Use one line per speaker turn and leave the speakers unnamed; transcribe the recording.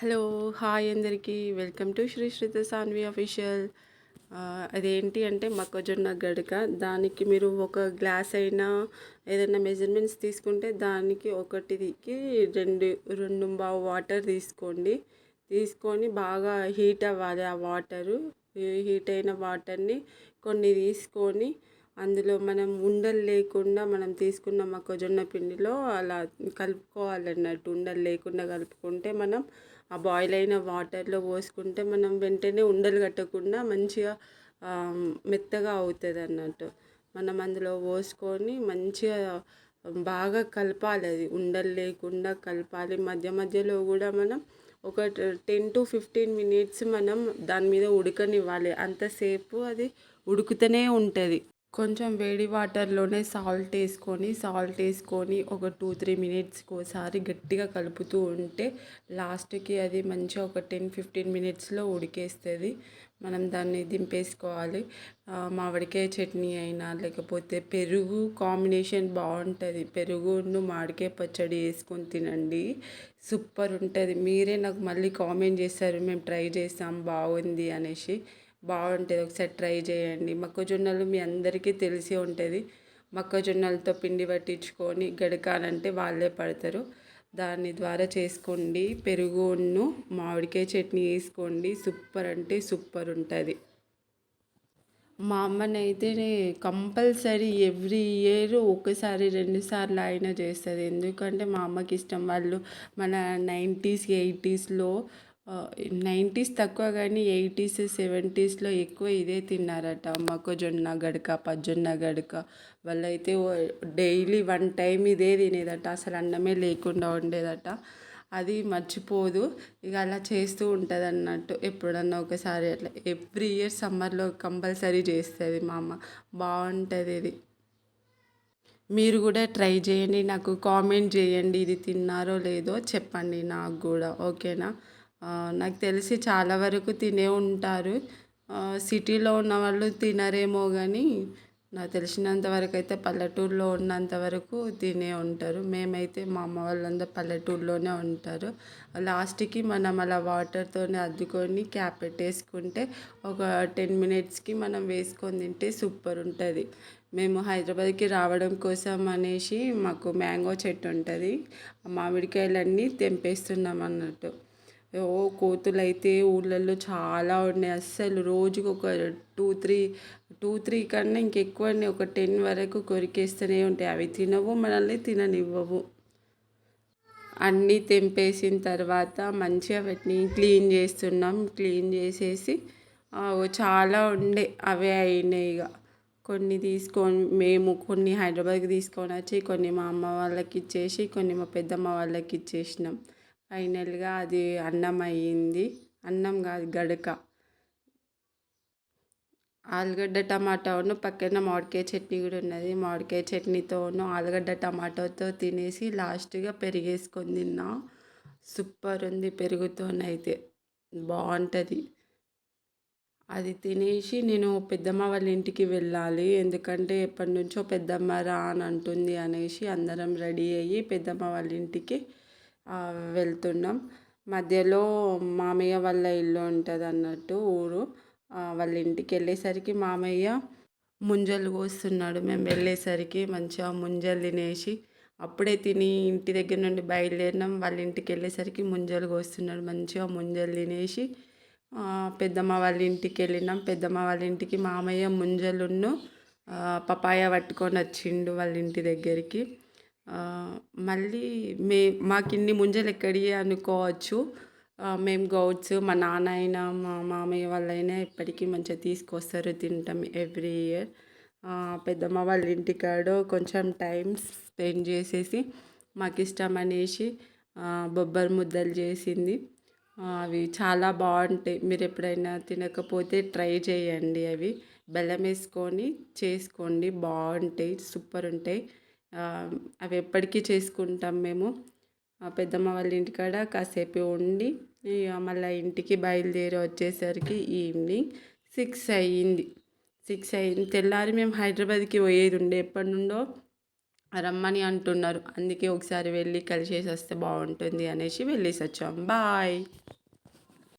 Hello! Hi అందరికీ. Welcome to Sri Sritha Saanvi official. అదేంటి అంటే మొక్కజొన్న గడక. దానికి మీరు ఒక గ్లాస్ అయినా ఏదైనా మెజర్మెంట్స్ తీసుకుంటే దానికి ఒకటికి రెండు పావు వాటర్ తీసుకోండి. తీసుకొని బాగా హీట్ అవ్వాలి ఆ వాటరు. హీట్ అయిన వాటర్ని కొన్ని తీసుకొని అందులో మనం ఉండలు లేకుండా మనం తీసుకున్న మొక్కజొన్న పిండిలో అలా కలుపుకోవాలన్నట్టు. ఉండలు లేకుండా కలుపుకుంటే మనం ఆ బాయిల్ అయిన వాటర్లో పోసుకుంటే మనం వెంటనే ఉండలు కట్టకుండా మంచిగా మెత్తగా అవుతుంది అన్నట్టు. మనం అందులో పోసుకొని మంచిగా బాగా కలపాలి. అది ఉండలు లేకుండా కలపాలి. మధ్య మధ్యలో కూడా మనం ఒక 10 to 15 minutes మనం దాని మీద ఉడకనివ్వాలి. అంతసేపు అది ఉడుకుతూనే ఉంటుంది. కొంచెం వేడి వాటర్లోనే సాల్ట్ వేసుకొని ఒక 2-3 minutesకి ఒకసారి గట్టిగా కలుపుతూ ఉంటే లాస్ట్కి అది మంచిగా ఒక 10-15 minutesలో ఉడికేస్తుంది. మనం దాన్ని దింపేసుకోవాలి. మామిడికాయ చట్నీ అయినా లేకపోతే పెరుగు కాంబినేషన్ బాగుంటుంది. పెరుగును మామిడికాయ పచ్చడి వేసుకొని తినండి, సూపర్ ఉంటుంది. మీరే నాకు మళ్ళీ కామెంట్ చేస్తారు మేము ట్రై చేసాం బాగుంది అనేసి. బాగుంటుంది, ఒకసారి ట్రై చేయండి. మొక్కజొన్నలు మీ అందరికీ తెలిసే ఉంటుంది. మొక్కజొన్నలతో పిండి పట్టించుకొని గడకాలంటే వాళ్ళే పడతారు. దాని ద్వారా చేసుకోండి. పెరుగును మామిడికాయ చట్నీ వేసుకోండి, సూపర్ అంటే సూపర్ ఉంటుంది. మా అమ్మనైతే కంపల్సరీ ఎవ్రీ ఇయర్ ఒకసారి 2 సార్లు అయినా చేస్తుంది. ఎందుకంటే మా అమ్మకి ఇష్టం. వాళ్ళు మన 90s 80sలో 90s తక్కువ కానీ 80s 70sలో ఎక్కువ ఇదే తిన్నారట, మొక్కజొన్న గడక పజ్జొన్న గడక. వాళ్ళైతే డైలీ 1 time ఇదే తినేదట, అసలు అన్నమే లేకుండా ఉండేదట. అది మర్చిపోదు. ఇక అలా చేస్తూ ఉంటుంది అన్నట్టు. ఎప్పుడన్నా ఒకసారి అట్లా ఎవ్రీ ఇయర్ సమ్మర్లో కంపల్సరీ చేస్తుంది మా అమ్మ. బాగుంటుంది ఇది. మీరు కూడా ట్రై చేయండి, నాకు కామెంట్ చేయండి. ఇది తిన్నారో లేదో చెప్పండి నాకు కూడా, ఓకేనా? నాకు తెలిసి చాలా వరకు తినే ఉంటారు. సిటీలో ఉన్న వాళ్ళు తినరేమో కానీ నాకు తెలిసినంత వరకు అయితే పల్లెటూరులో ఉన్నంత వరకు తినే ఉంటారు. మేమైతే మా అమ్మ వాళ్ళందరూ పల్లెటూరులోనే ఉంటారు. లాస్ట్కి మనం అలా వాటర్తోనే అద్దుకొని క్యాప్ పెట్టేసుకుంటే ఒక 10 minutesకి మనం వేసుకొని తింటే సూపర్ ఉంటుంది. మేము హైదరాబాద్కి రావడం కోసం అనేసి మాకు మ్యాంగో చెట్టు ఉంటుంది. మామిడికాయలన్నీ తెంపేస్తున్నాం అన్నట్టు. కోతులు అయితే ఊళ్ళల్లో చాలా ఉన్నాయి. అస్సలు రోజుకు ఒక 2-3 కన్నా ఇంకెక్కువనే, ఒక 10 వరకు కొరికేస్తూనే ఉంటాయి. అవి తినవు, మనల్ని తిననివ్వవు. అన్నీ తెంపేసిన తర్వాత మంచిగా వాటిని క్లీన్ చేస్తున్నాం. క్లీన్ చేసేసి చాలా ఉండే అవే అయినాయి. ఇక కొన్ని మేము కొన్ని హైదరాబాద్కి తీసుకొని వచ్చి కొన్ని మా అమ్మ వాళ్ళకి ఇచ్చేసి కొన్ని మా పెద్దమ్మ వాళ్ళకి ఇచ్చేసినాం. ఫైనల్గా అది అన్నం అయ్యింది. అన్నం కాదు, గడక. ఆలుగడ్డ టమాటాను పక్కన మామిడికాయ చట్నీ కూడా ఉన్నది. మామిడికాయ చట్నీతోను ఆలుగడ్డ టమాటాతో తినేసి లాస్ట్గా పెరిగేసుకొని తిన్నా. సూపర్ ఉంది. పెరుగుతోనైతే బాగుంటుంది. అది తినేసి నేను పెద్దమ్మ వాళ్ళ ఇంటికి వెళ్ళాలి. ఎందుకంటే ఎప్పటి నుంచో పెద్దమ్మ రా అని అంటుంది అనేసి అందరం రెడీ అయ్యి పెద్దమ్మ వాళ్ళ ఇంటికి వెళ్తున్నాం. మధ్యలో మామయ్య వాళ్ళ ఇల్లు ఉంటుంది అన్నట్టు, ఊరు. వాళ్ళ ఇంటికి వెళ్ళేసరికి మామయ్య ముంజలు కోస్తున్నాడు. మేము వెళ్ళేసరికి మంచిగా ముంజలు తినేసి అప్పుడే తిని ఇంటి దగ్గర నుండి బయలుదేరినాం. వాళ్ళ ఇంటికి వెళ్ళేసరికి ముంజలు కోస్తున్నాడు. మంచిగా ముంజలు తినేసి పెద్దమ్మ వాళ్ళ ఇంటికి వెళ్ళినాం. పెద్దమ్మ వాళ్ళ ఇంటికి మామయ్య ముంజలును పపాయ పట్టుకొని వచ్చిండు వాళ్ళ ఇంటి దగ్గరికి. మళ్ళీ మాకు ఇన్ని ముంజలు ఎక్కడివి అనుకోవచ్చు. మేము గౌడ్స్, మా నాన్న అయినా మా మామయ్య వాళ్ళైనా ఎప్పటికీ మంచిగా తీసుకొస్తారు, తింటాం ఎవ్రీ ఇయర్. పెద్దమ్మ వాళ్ళ ఇంటికాడ కొంచెం టైం స్పెండ్ చేసేసి మాకు ఇష్టం అనేసి బొబ్బరి ముద్దలు చేసింది. అవి చాలా బాగుంటాయి. మీరు ఎప్పుడైనా తినకపోతే ట్రై చేయండి. అవి బెల్లం వేసుకొని చేసుకోండి, బాగుంటాయి, సూపర్ ఉంటాయి. అవి ఎప్పటికీ చేసుకుంటాం మేము. పెద్దమ్మ వాళ్ళ ఇంటికాడ కాసేపు ఉండి మళ్ళీ ఇంటికి బయలుదేరి వచ్చేసరికి ఈవినింగ్ 6 అయ్యింది. 6 అయింది. తెల్లారి మేము హైదరాబాద్కి పోయేది ఉండే, ఎప్పటి నుండో రమ్మని అంటున్నారు. అందుకే ఒకసారి వెళ్ళి కలిసేసి వస్తే బాగుంటుంది అనేసి వెళ్ళేసి వచ్చాం. బాయ్.